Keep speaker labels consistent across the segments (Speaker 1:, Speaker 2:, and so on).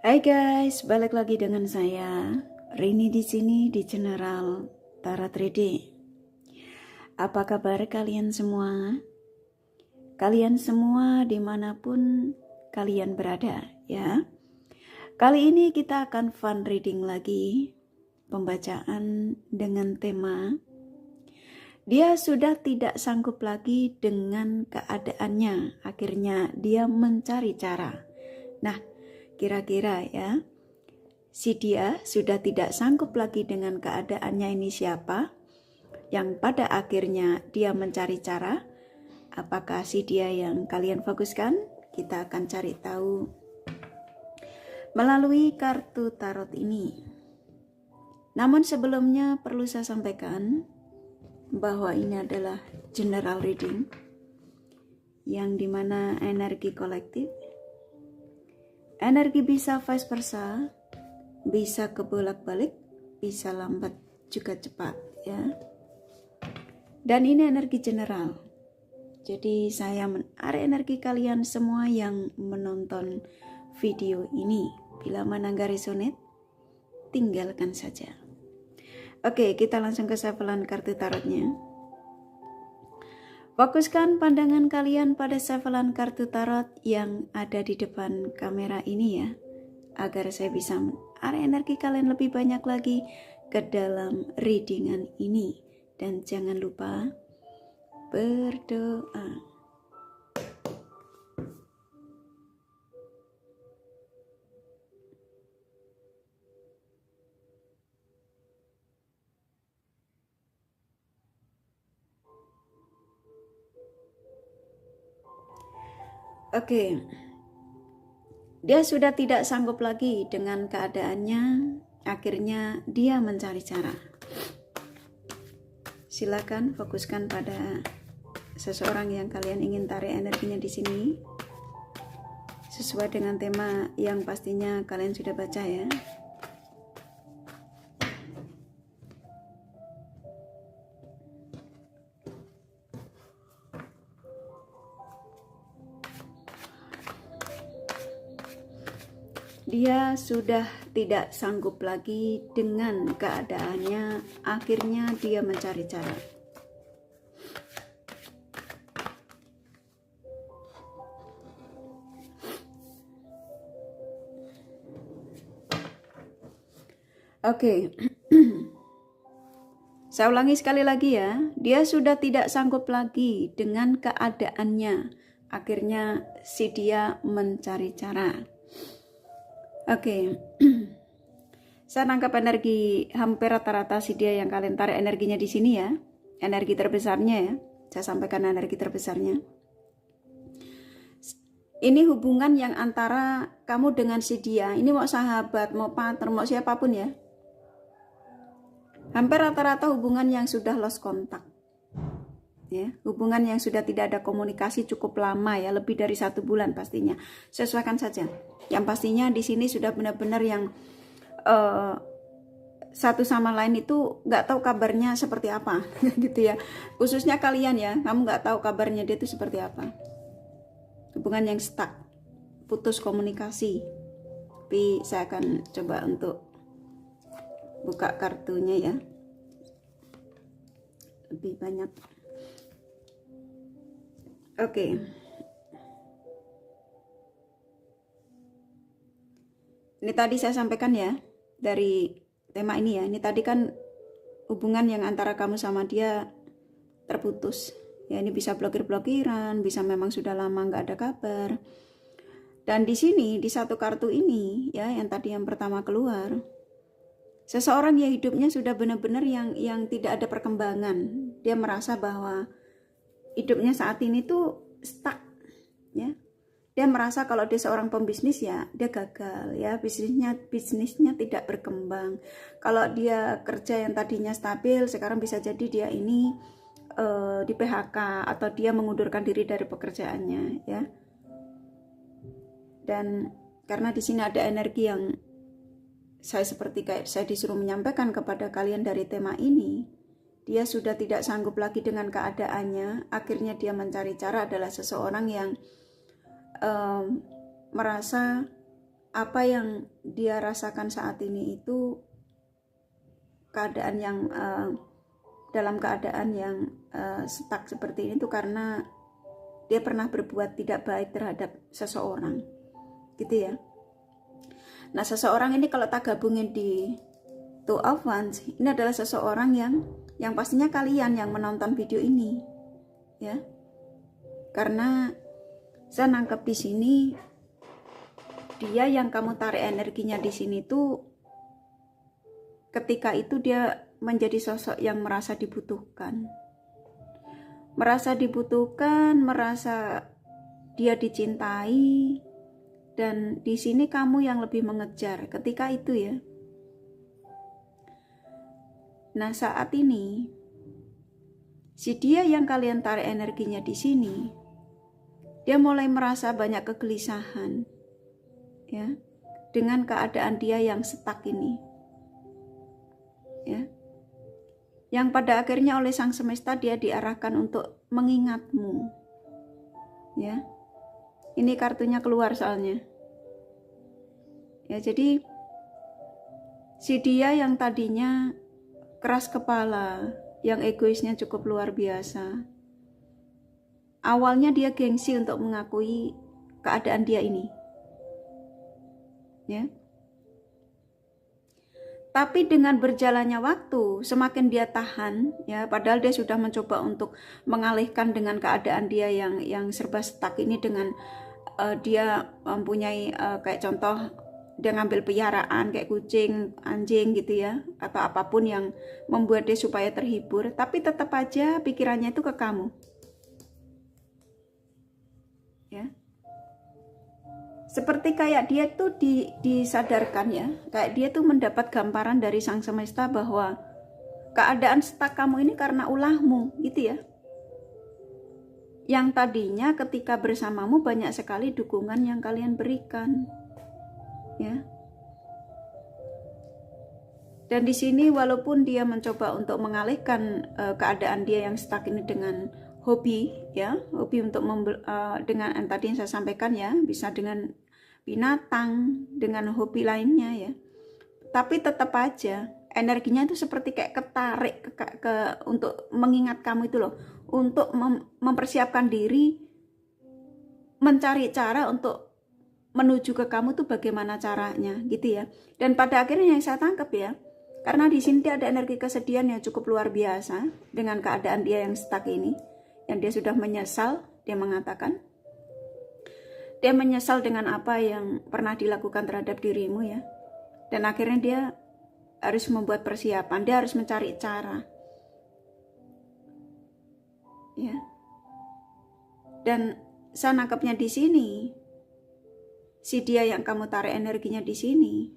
Speaker 1: Hai guys, balik lagi dengan saya Rini di sini di General Tarot Reading. Apa kabar kalian semua? Kalian semua dimanapun kalian berada ya. Kali ini kita akan fun reading lagi, pembacaan dengan tema dia sudah tidak sanggup lagi dengan keadaannya, akhirnya dia mencari cara. Nah, kira-kira ya, si dia sudah tidak sanggup lagi dengan keadaannya ini siapa? Yang pada akhirnya dia mencari cara. Apakah si dia yang kalian fokuskan? Kita akan cari tahu melalui kartu tarot ini. Namun sebelumnya perlu saya sampaikan bahwa ini adalah general reading yang dimana energi kolektif, energi bisa vice versa, bisa kebolak-balik, bisa lambat juga cepat ya. Dan ini energi general. Jadi saya menarik energi kalian semua yang menonton video ini. Bila mana nggak resonate, tinggalkan saja. Oke, kita langsung ke shufflean kartu tarotnya. Fokuskan pandangan kalian pada shufflean kartu tarot yang ada di depan kamera ini ya, agar saya bisa menarik energi kalian lebih banyak lagi ke dalam readingan ini. Dan jangan lupa berdoa. Oke. Dia sudah tidak sanggup lagi dengan keadaannya, akhirnya dia mencari cara. Silakan fokuskan pada seseorang yang kalian ingin tarik energinya di sini. Sesuai dengan tema yang pastinya kalian sudah baca ya. Dia sudah tidak sanggup lagi dengan keadaannya, akhirnya dia mencari cara. Oke. Saya ulangi sekali lagi ya. Dia sudah tidak sanggup lagi dengan keadaannya, akhirnya si dia mencari cara. Oke. Saya nangkap energi hampir rata-rata si dia yang kalian tarik energinya di sini ya. Energi terbesarnya ya. Saya sampaikan energi terbesarnya. Ini hubungan yang antara kamu dengan si dia. Ini mau sahabat, mau partner, mau siapapun ya. Hampir rata-rata hubungan yang sudah lost contact. Ya, hubungan yang sudah tidak ada komunikasi cukup lama ya, lebih dari 1 bulan pastinya. Sesuaikan saja. Yang pastinya di sini sudah benar-benar yang satu sama lain itu nggak tahu kabarnya seperti apa, gitu ya. Khususnya kalian ya, kamu nggak tahu kabarnya dia itu seperti apa. Hubungan yang stuck, putus komunikasi. Tapi saya akan coba untuk buka kartunya ya, lebih banyak. Oke. Ini tadi saya sampaikan ya, dari tema ini ya. Ini tadi kan hubungan yang antara kamu sama dia terputus. Ya, ini bisa blokir-blokiran, bisa memang sudah lama nggak ada kabar. Dan di sini, di satu kartu ini ya, yang tadi yang pertama keluar, seseorang yang hidupnya sudah benar-benar yang tidak ada perkembangan. Dia merasa bahwa hidupnya saat ini tuh stuck ya. Dia merasa kalau dia seorang pembisnis ya dia gagal ya, bisnisnya tidak berkembang. Kalau dia kerja yang tadinya stabil, sekarang bisa jadi dia ini di PHK atau dia mengundurkan diri dari pekerjaannya ya. Dan karena di sini ada energi yang saya seperti kayak saya disuruh menyampaikan kepada kalian dari tema ini, dia sudah tidak sanggup lagi dengan keadaannya, akhirnya dia mencari cara adalah seseorang yang merasa apa yang dia rasakan saat ini itu keadaan yang dalam keadaan yang stuck seperti ini tuh karena dia pernah berbuat tidak baik terhadap seseorang, gitu ya. Nah, seseorang ini kalau tak gabungin di Two of Wands, ini adalah seseorang yang pastinya kalian yang menonton video ini, ya. Karena saya nangkep di sini dia yang kamu tarik energinya di sini tuh ketika itu dia menjadi sosok yang merasa dibutuhkan. Merasa dibutuhkan, merasa dia dicintai, dan di sini kamu yang lebih mengejar ketika itu ya. Nah, saat ini si dia yang kalian tarik energinya di sini, dia mulai merasa banyak kegelisahan ya dengan keadaan dia yang stuck ini. Ya. Yang pada akhirnya oleh Sang Semesta dia diarahkan untuk mengingatmu. Ya. Ini kartunya keluar soalnya. Ya, jadi si dia yang tadinya keras kepala, yang egoisnya cukup luar biasa. Awalnya dia gengsi untuk mengakui keadaan dia ini. Ya. Tapi dengan berjalannya waktu, semakin dia tahan, ya, padahal dia sudah mencoba untuk mengalihkan dengan keadaan dia yang serba stuck ini dengan dia mempunyai kayak contoh dia ngambil piaraan kayak kucing, anjing gitu ya, atau apapun yang membuat dia supaya terhibur, tapi tetap aja pikirannya itu ke kamu. Ya. Seperti kayak dia tuh disadarkan ya, kayak dia tuh mendapat gambaran dari Sang Semesta bahwa keadaan stuck kamu ini karena ulahmu, gitu ya. Yang tadinya ketika bersamamu banyak sekali dukungan yang kalian berikan, ya. Dan di sini walaupun dia mencoba untuk mengalihkan keadaan dia yang stuck ini dengan hobi, ya, hobi untuk dengan yang tadi yang saya sampaikan ya, bisa dengan binatang, dengan hobi lainnya ya. Tapi tetap aja energinya itu seperti kayak ketarik untuk mengingat kamu itu loh, untuk mempersiapkan diri, mencari cara untuk menuju ke kamu tuh bagaimana caranya, gitu ya. Dan pada akhirnya yang saya tangkap ya, karena di sini ada energi kesedihan yang cukup luar biasa dengan keadaan dia yang stuck ini, yang dia sudah menyesal, dia mengatakan. Dia menyesal dengan apa yang pernah dilakukan terhadap dirimu ya. Dan akhirnya dia harus membuat persiapan, dia harus mencari cara. Ya. Dan saya nangkapnya di sini, si dia yang kamu tarik energinya di sini,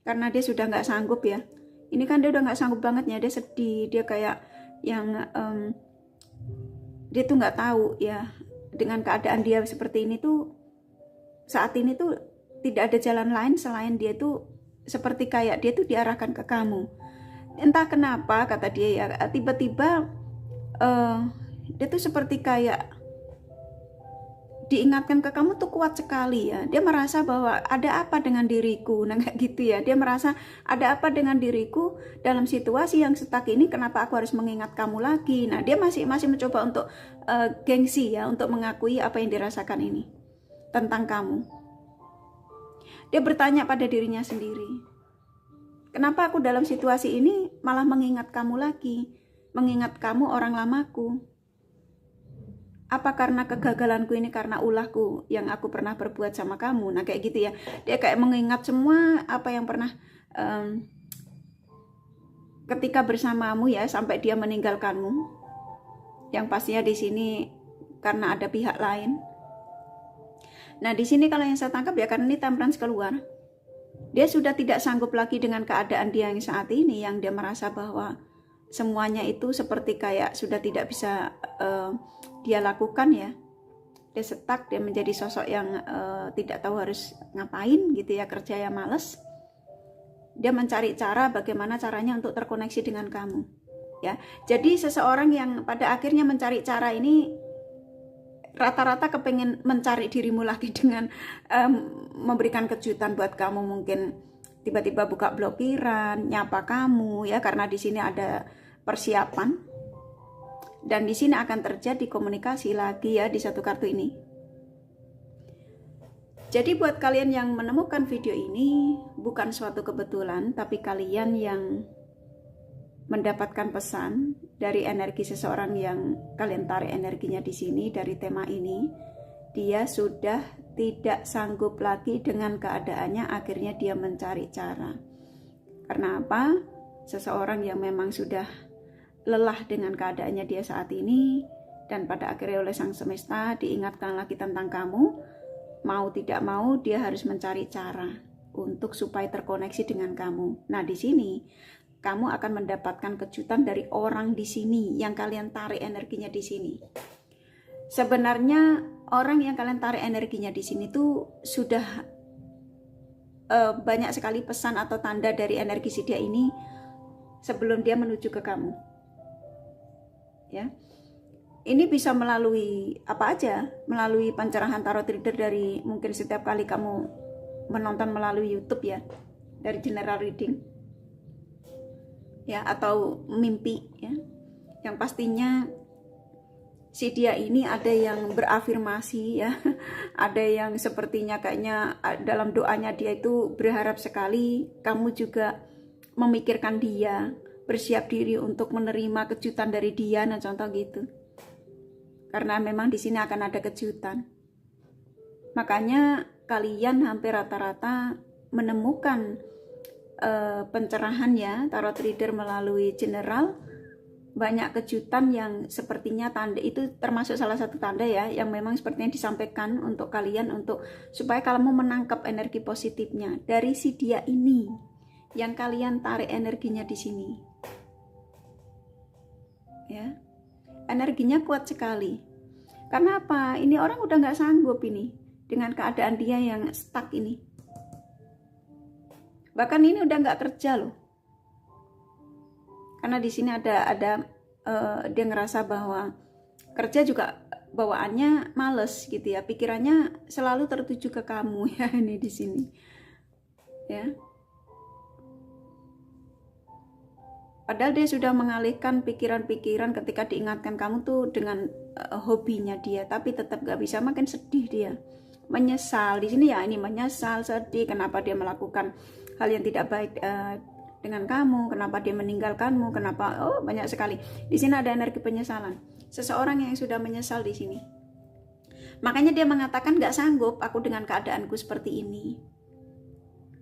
Speaker 1: karena dia sudah nggak sanggup ya. Ini kan dia udah nggak sanggup banget ya, dia sedih, dia kayak yang dia tuh nggak tahu ya, dengan keadaan dia seperti ini tuh, saat ini tuh tidak ada jalan lain selain dia tuh seperti kayak dia tuh diarahkan ke kamu. Entah kenapa kata dia ya, tiba-tiba dia tuh seperti kayak diingatkan ke kamu tuh kuat sekali ya. Dia merasa bahwa ada apa dengan diriku, nah kayak gitu ya. Dia merasa ada apa dengan diriku dalam situasi yang stuck ini, kenapa aku harus mengingat kamu lagi. Nah dia masih mencoba untuk gengsi ya, untuk mengakui apa yang dirasakan ini tentang kamu. Dia bertanya pada dirinya sendiri, kenapa aku dalam situasi ini malah mengingat kamu lagi, mengingat kamu orang lamaku. Apa karena kegagalanku ini karena ulahku yang aku pernah berbuat sama kamu. Nah kayak gitu ya, dia kayak mengingat semua apa yang pernah ketika bersamamu ya, sampai dia meninggalkanmu, yang pastinya di sini karena ada pihak lain. Nah di sini kalau yang saya tangkap ya, karena ini Temperance keluar, dia sudah tidak sanggup lagi dengan keadaan dia yang saat ini, yang dia merasa bahwa semuanya itu seperti kayak sudah tidak bisa dia lakukan ya. Dia stuck, dia menjadi sosok yang tidak tahu harus ngapain gitu ya, kerja yang males. Dia mencari cara bagaimana caranya untuk terkoneksi dengan kamu ya. Jadi seseorang yang pada akhirnya mencari cara ini rata-rata kepengen mencari dirimu lagi dengan memberikan kejutan buat kamu, mungkin tiba-tiba buka blokiran, nyapa kamu ya, karena di sini ada persiapan dan di sini akan terjadi komunikasi lagi ya di satu kartu ini. Jadi buat kalian yang menemukan video ini bukan suatu kebetulan, tapi kalian yang mendapatkan pesan dari energi seseorang yang kalian tarik energinya di sini dari tema ini. Dia sudah tidak sanggup lagi dengan keadaannya, akhirnya dia mencari cara. Karena apa? Seseorang yang memang sudah lelah dengan keadaannya dia saat ini, dan pada akhirnya oleh Sang Semesta diingatkan lagi tentang kamu. Mau tidak mau dia harus mencari cara untuk supaya terkoneksi dengan kamu. Nah, di sini kamu akan mendapatkan kejutan dari orang di sini yang kalian tarik energinya di sini. Sebenarnya orang yang kalian tarik energinya di sini tuh sudah banyak sekali pesan atau tanda dari energi si dia ini sebelum dia menuju ke kamu. Ya. Ini bisa melalui apa aja, melalui pencerahan tarot reader dari mungkin setiap kali kamu menonton melalui YouTube ya, dari general reading. Ya, atau mimpi ya, yang pastinya si dia ini ada yang berafirmasi ya, ada yang sepertinya kayaknya dalam doanya dia itu berharap sekali kamu juga memikirkan dia, bersiap diri untuk menerima kejutan dari dia, nah contoh gitu. Karena memang di sini akan ada kejutan, makanya kalian hampir rata-rata menemukan pencerahan ya tarot reader melalui general, banyak kejutan yang sepertinya tanda itu termasuk salah satu tanda ya yang memang sepertinya disampaikan untuk kalian untuk supaya kamu menangkap energi positifnya dari si dia ini yang kalian tarik energinya di sini ya. Energinya kuat sekali. Karena apa? Ini orang udah nggak sanggup ini dengan keadaan dia yang stuck ini. Bahkan ini udah nggak kerja loh. Karena di sini ada dia ngerasa bahwa kerja juga bawaannya males gitu ya. Pikirannya selalu tertuju ke kamu ya ini di sini. Ya. Padahal dia sudah mengalihkan pikiran-pikiran ketika diingatkan kamu tuh dengan hobinya dia, tapi tetap gak bisa, makin sedih dia, menyesal di sini ya, ini menyesal, sedih, kenapa dia melakukan hal yang tidak baik dengan kamu, kenapa dia meninggalkanmu, kenapa, banyak sekali. Di sini ada energi penyesalan, seseorang yang sudah menyesal di sini. Makanya dia mengatakan gak sanggup aku dengan keadaanku seperti ini.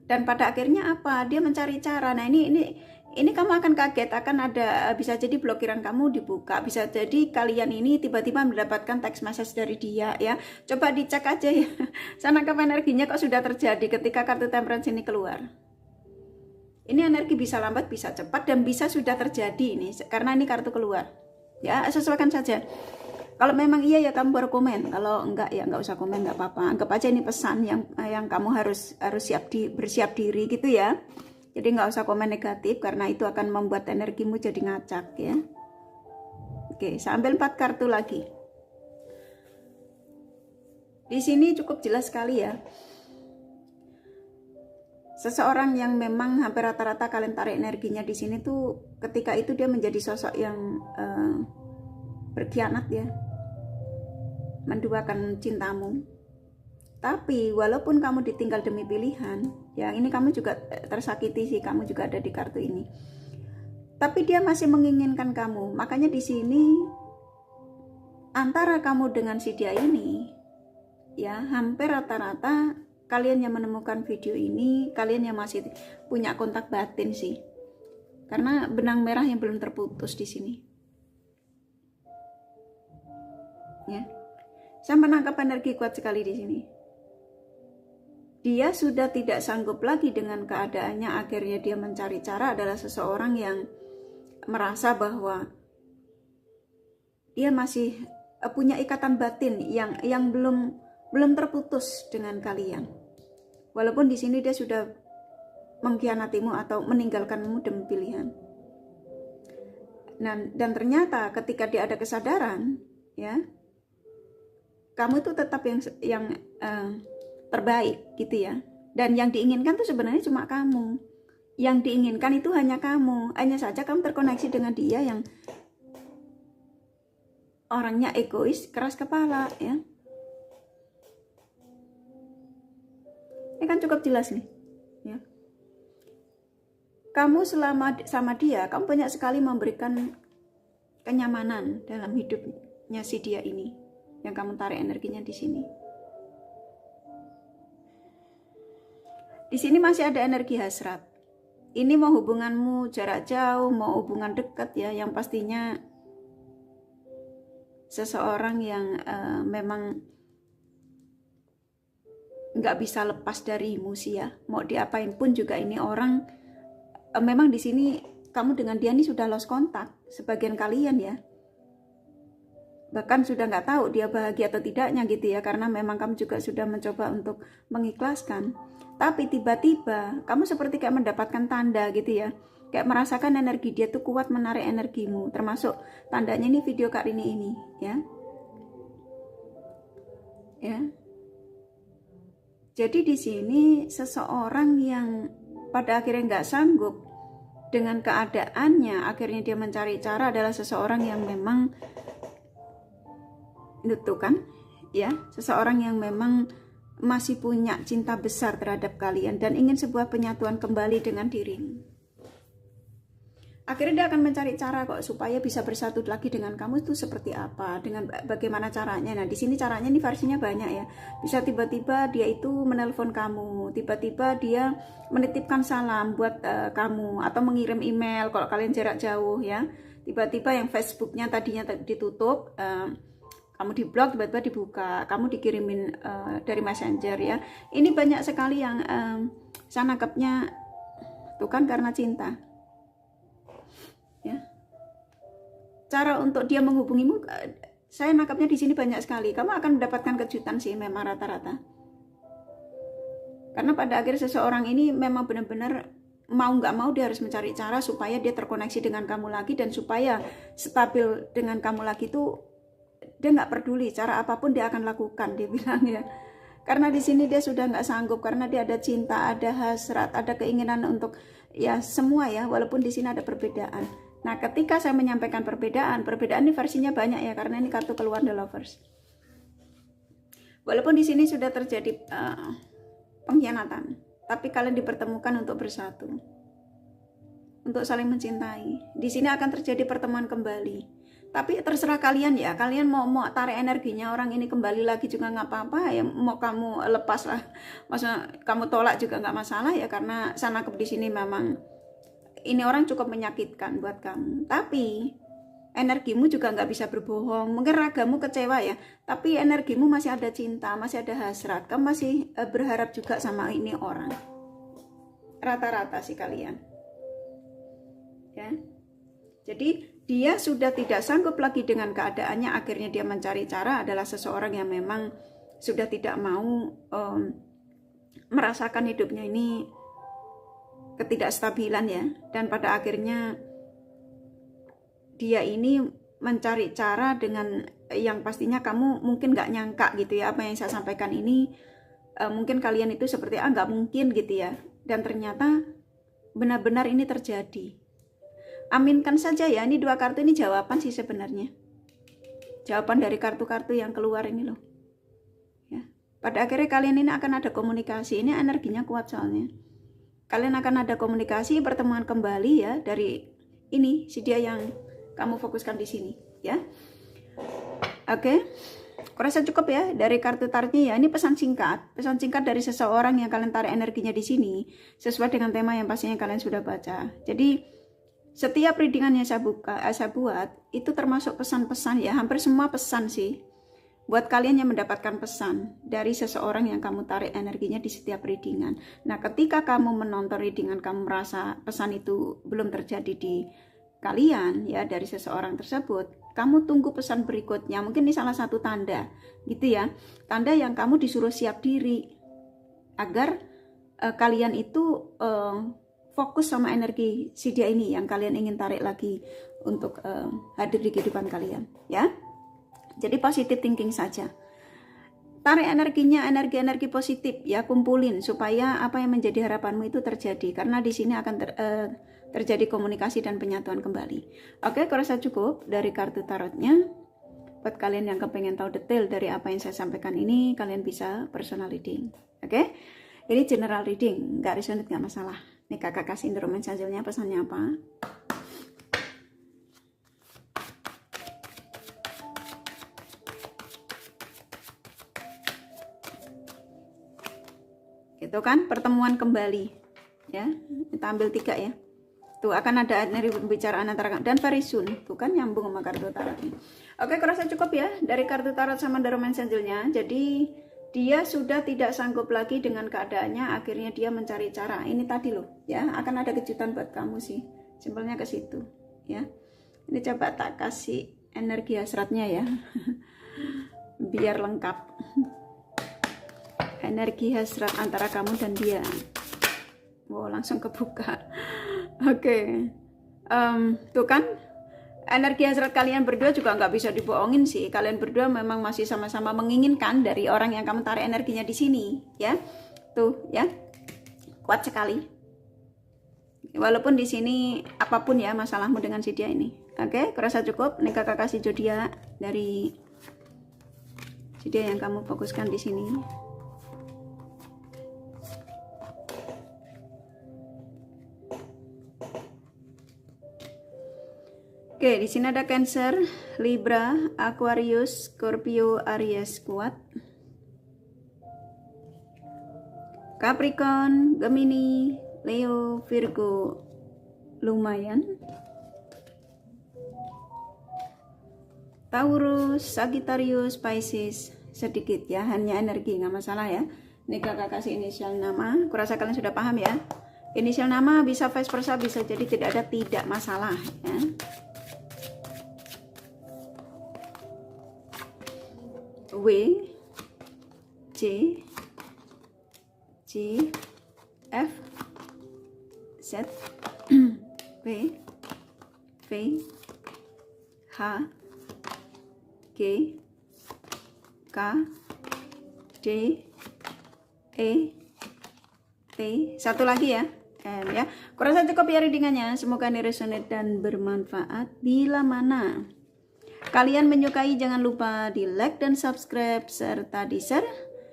Speaker 1: Dan pada akhirnya apa? Dia mencari cara. Nah ini kamu akan kaget, akan ada bisa jadi blokiran kamu dibuka, bisa jadi kalian ini tiba-tiba mendapatkan text message dari dia ya. Coba dicek aja ya, sana ke energinya kok sudah terjadi ketika kartu temperance ini keluar. Ini energi bisa lambat, bisa cepat, dan bisa sudah terjadi ini karena ini kartu keluar. Ya, sesuaikan saja. Kalau memang iya ya kamu baru komen, kalau enggak ya enggak usah komen, enggak apa-apa. Anggap aja ini pesan yang kamu harus bersiap diri gitu ya. Jadi nggak usah komen negatif karena itu akan membuat energimu jadi ngacak ya. Oke, saya ambil 4 kartu lagi. Di sini cukup jelas sekali ya. Seseorang yang memang hampir rata-rata kalian tarik energinya di sini tuh ketika itu dia menjadi sosok yang berkhianat ya. Menduakan cintamu. Tapi walaupun kamu ditinggal demi pilihan, ya ini kamu juga tersakiti sih, kamu juga ada di kartu ini. Tapi dia masih menginginkan kamu. Makanya di sini antara kamu dengan si dia ini, ya hampir rata-rata kalian yang menemukan video ini, kalian yang masih punya kontak batin sih. Karena benang merah yang belum terputus di sini. Ya. Saya menangkap energi kuat sekali di sini. Dia sudah tidak sanggup lagi dengan keadaannya, akhirnya dia mencari cara, adalah seseorang yang merasa bahwa dia masih punya ikatan batin yang belum terputus dengan kalian. Walaupun di sini dia sudah mengkhianatimu atau meninggalkanmu demi pilihan. Dan ternyata ketika dia ada kesadaran, ya, kamu tuh tetap yang terbaik gitu ya. Dan yang diinginkan tuh sebenarnya cuma kamu. Yang diinginkan itu hanya kamu. Hanya saja kamu terkoneksi dengan dia yang orangnya egois, keras kepala ya. Ini kan cukup jelas nih ya. Kamu selama sama dia, kamu banyak sekali memberikan kenyamanan dalam hidupnya si dia ini, yang kamu tarik energinya di sini. Di sini masih ada energi hasrat. Ini mau hubunganmu jarak jauh, mau hubungan dekat ya, yang pastinya seseorang yang memang nggak bisa lepas darimu sih ya. Mau diapain pun juga ini orang memang di sini kamu dengan dia ini sudah lost kontak, sebagian kalian ya. Bahkan sudah nggak tahu dia bahagia atau tidaknya gitu ya, karena memang kamu juga sudah mencoba untuk mengikhlaskan. Tapi tiba-tiba kamu seperti kayak mendapatkan tanda gitu ya, kayak merasakan energi dia tuh kuat menarik energimu, termasuk tandanya ini video Kak Rini ini ya. Ya. Jadi di sini seseorang yang pada akhirnya nggak sanggup dengan keadaannya, akhirnya dia mencari cara adalah seseorang yang memang itu kan ya, seseorang yang memang masih punya cinta besar terhadap kalian dan ingin sebuah penyatuan kembali dengan dirimu. Akhirnya dia akan mencari cara kok supaya bisa bersatu lagi dengan kamu itu seperti apa, dengan bagaimana caranya. Nah di sini caranya ini versinya banyak ya. Bisa tiba-tiba dia itu menelpon kamu, tiba-tiba dia menitipkan salam buat kamu, atau mengirim email kalau kalian jarak jauh ya. Tiba-tiba yang Facebooknya tadinya ditutup, kamu diblok, tiba-tiba dibuka, kamu dikirimin dari Messenger ya. Ini banyak sekali yang saya nangkepnya tuh kan karena cinta. Ya. Cara untuk dia menghubungimu, saya nangkapnya di sini banyak sekali. Kamu akan mendapatkan kejutan sih memang rata-rata. Karena pada akhirnya seseorang ini memang benar-benar mau nggak mau dia harus mencari cara supaya dia terkoneksi dengan kamu lagi, dan supaya stabil dengan kamu lagi tuh dia nggak peduli cara apapun dia akan lakukan, dia bilang ya. Karena di sini dia sudah nggak sanggup, karena dia ada cinta, ada hasrat, ada keinginan untuk ya semua ya, walaupun di sini ada perbedaan. Nah, ketika saya menyampaikan perbedaan ini versinya banyak ya, karena ini kartu keluar The Lovers. Walaupun di sini sudah terjadi pengkhianatan, tapi kalian dipertemukan untuk bersatu, untuk saling mencintai. Di sini akan terjadi pertemuan kembali. Tapi terserah kalian ya, kalian mau tarik energinya orang ini kembali lagi juga nggak apa-apa ya, mau kamu lepas lah, maksudnya kamu tolak juga nggak masalah ya, karena saya nangkep di sini memang ini orang cukup menyakitkan buat kamu. Tapi energimu juga nggak bisa berbohong. Mungkin ragamu kecewa ya, tapi energimu masih ada cinta, masih ada hasrat. Kamu masih berharap juga sama ini orang. Rata-rata sih kalian. Ya. Jadi dia sudah tidak sanggup lagi dengan keadaannya. Akhirnya dia mencari cara, adalah seseorang yang memang sudah tidak mau merasakan hidupnya ini ketidakstabilan ya, dan pada akhirnya dia ini mencari cara dengan yang pastinya kamu mungkin nggak nyangka gitu ya, apa yang saya sampaikan ini mungkin kalian itu seperti nggak mungkin gitu ya, dan ternyata benar-benar ini terjadi. Aminkan saja ya, ini dua kartu ini jawaban sih sebenarnya, jawaban dari kartu-kartu yang keluar ini loh ya. Pada akhirnya kalian ini akan ada komunikasi, ini energinya kuat soalnya. Kalian akan ada komunikasi, pertemuan kembali ya, dari ini si dia yang kamu fokuskan di sini ya. Oke. Kurasa cukup ya dari kartu tarotnya ya. Ini pesan singkat dari seseorang yang kalian tarik energinya di sini sesuai dengan tema yang pastinya kalian sudah baca. Jadi setiap readingan yang saya buat itu termasuk pesan-pesan ya, hampir semua pesan sih. Buat kalian yang mendapatkan pesan dari seseorang yang kamu tarik energinya di setiap readingan. Nah, ketika kamu menonton readingan, kamu merasa pesan itu belum terjadi di kalian ya, dari seseorang tersebut, kamu tunggu pesan berikutnya. Mungkin ini salah satu tanda gitu ya, tanda yang kamu disuruh siap diri agar kalian itu fokus sama energi si dia ini yang kalian ingin tarik lagi untuk hadir di kehidupan kalian ya. Jadi positive thinking saja. tarik energinya, energi-energi positif ya, kumpulin supaya apa yang menjadi harapanmu itu terjadi, karena di sini akan terjadi komunikasi dan penyatuan kembali. Oke, kurasa cukup dari kartu tarotnya. Buat kalian yang kepengen tahu detail dari apa yang saya sampaikan ini, kalian bisa personal reading. Oke, ini general reading, nggak resonate nggak masalah. Nih kakak kasih romance angelnya pesannya apa. Itu kan pertemuan kembali ya, kita ambil 3 ya. Tuh akan ada energi pembicaraan antara dan very soon. Tuh kan nyambung sama kartu tarotnya. Oke, kurasa cukup ya dari kartu tarot sama The Romance Angel-nya. Jadi dia sudah tidak sanggup lagi dengan keadaannya, akhirnya dia mencari cara. Ini tadi loh ya, akan ada kejutan buat kamu sih. Simpelnya ke situ ya. Ini coba tak kasih energi hasratnya ya. Biar lengkap. Energi hasrat antara kamu dan dia. Wow, langsung kebuka. Oke. Tuh kan energi hasrat kalian berdua juga nggak bisa dibohongin sih. Kalian berdua memang masih sama-sama menginginkan dari orang yang kamu tarik energinya di sini ya. Tuh ya, kuat sekali. Walaupun di sini apapun ya masalahmu dengan si dia ini. Oke, kurasa cukup. Nih kakak kasih zodiak dari si dia yang kamu fokuskan di sini. Oke, di sini ada Cancer, Libra, Aquarius, Scorpio, Aries kuat, Capricorn, Gemini, Leo, Virgo lumayan, Taurus, Sagittarius, Pisces sedikit ya, hanya energi nggak masalah ya. Ini kakak kasih inisial nama, kurasa kalian sudah paham ya. Inisial nama bisa vice versa, bisa jadi tidak masalah ya. W, C, F, Z, P, V, H, G, K, D, E, T, satu lagi ya, M ya. Kurasa cukup ya readingannya, semoga ini resonate dan bermanfaat. Bila mana kalian menyukai, jangan lupa di like dan subscribe serta di share.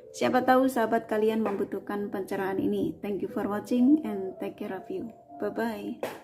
Speaker 1: Siapa tahu sahabat kalian membutuhkan pencerahan ini. Thank you for watching and take care of you. Bye bye.